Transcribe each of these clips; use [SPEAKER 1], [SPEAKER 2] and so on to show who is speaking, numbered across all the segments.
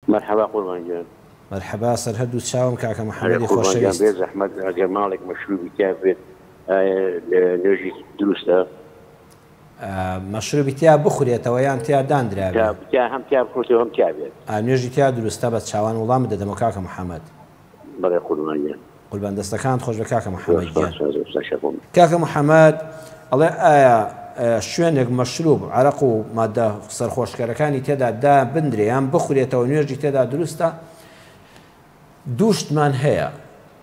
[SPEAKER 1] مرحبا قربان جان.
[SPEAKER 2] مرحبا سرهدو تشاوم كاكا محمد
[SPEAKER 1] قربان جان
[SPEAKER 2] خوشويست.
[SPEAKER 1] بيز احمد اگر مالك مشروبي كافي نرجي درسته
[SPEAKER 2] مەشروبی تیا بخورێتەوە یان تیا دانرابێت
[SPEAKER 1] هم تیا بخورێت هم تیا بێت.
[SPEAKER 2] نوێژی تیا دروستە بە چاوان وەڵام بدەدەمەوە کاکە محەممەد.
[SPEAKER 1] بەڵێ قوربان جان.
[SPEAKER 2] قوربان دەستەکانت خۆش بە کاکە محەممەد گیان.
[SPEAKER 1] کاکە
[SPEAKER 2] محەممەد ئەڵێ ئایا شوێنێک مەشروب عەرەق و مادە سەرخۆشکەرەکانی تێدا دا بندرێ یان بخورێتەوە نوێژی تێدا دروستە؟ دووشتمان هەیە،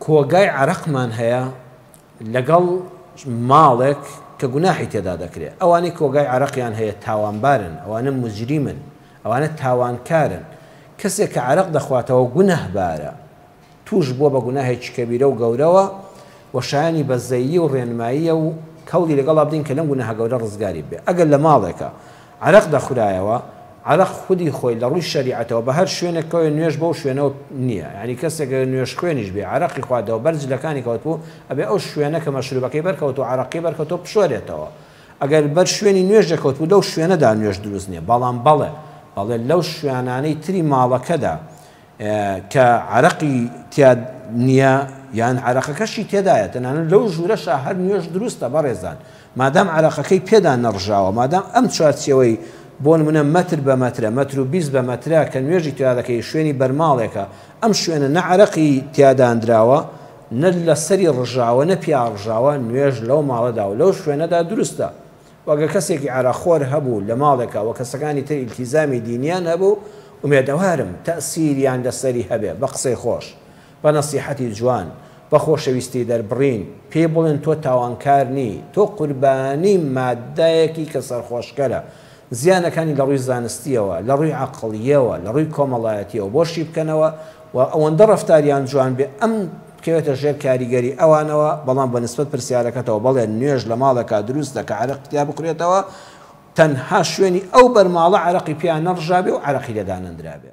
[SPEAKER 2] کۆگای عەرەقمان هەیە لەگەڵ ماڵێک کە گوناحی تێدا دەکرێت. ئەوانەی کۆگای عەرەقیان هەیە تاوانبارن، ئەوانە مجریمن، ئەوانە تاوانکارن. کەسێک کە عەرەق دەخواتەوە گونەهبارە، توش بووە بە گوناهێکی کەبیرە و گەورەوە و شایانی بەزەیی و ڕێنماییە و کەڵی لەگەڵا بدەین کە لەم گوناهە گەورە ڕزگاری بێ. ئەگەر لە ماڵێکە عەرەق دەخورایەوە، عەرەق خودی خۆی لە ڕووی شەریعەتەوە بە هەر شوێنێکەوە نوێژ بەو شوێنەوە نییە. یعنی کەسێک نوێژ خوێنیش بێ عەرەقی خواردەوە بەرجلەکانی کەوتبوو ئەبێ ئەو شوێنە کە مەشروبەکەی بەرکەوت و عەرەقی بەرکەوتەوە بشۆرێتەوە. ئەگەر بەر شوێنی نوێژ دەکەوتبوو لەو شوێنەدا نوێژ دروست نییە. بەڵام بەڵێ لەو شوێنانەی تری ماڵەکەدا کە عەرەقی تیا نییە یان عەرەقەکەشی تێدایە، تەنانەت لەو ژوورەشە هەر نوێژ دروستە بەڕێزان. مادام عەرەقەکەی پێدا نەڕژاوە، مادام ئەم چوارچێوەی بۆ نمونە مەتر بە مەترە، مەتر و 20 بە مەترە کە نوێژی تیا دەکەی شوێنی بەرماڵێکە، ئەم شوێنە نە عەرەقی تیادانراوە نە لەسەری ڕژاوە نە پیا ڕژاوە، نوێژ لەو ماڵەدا و لەو شوێنەدا دروستە. وەگە کەسێکی عەرەقخۆر هەبوو لە ماڵێکە و کەسەکانی تر ئیلتیزامی دینیان هەبوو، ئومێدەوارم تەئسیریان لەسەری هەبێ بە قسەی خۆش، بە نەسیحەتی جوان، بە خۆشەویستی دەربڕین، پێی بڵێن تۆ تاوانکار نی، تۆ قوربانی مادەیەکی کە سەرخۆشکەرە. زیانەکانی لە ڕووی زانستیەوە، لە ڕووی عەقڵیەوە، لە ڕووی کۆمەڵایەتیەوە بۆشی بکەنەوە و ئەوەندە ڕەفتاریان جوان بێ ئەم بکەوێتە ژێر کاریگەری ئەوانەوە. بەڵام بە نسبەت پرسیارەکەتەوە بەڵێن نوێژ لە ماڵێکا دروستە کە عەرەق تیا بخورێتەوە، تەنها شوێنی ئەو بەرماڵە عەرەقی پێیان نەڕژابێ و عەرەقی لێدا نەندرابێ.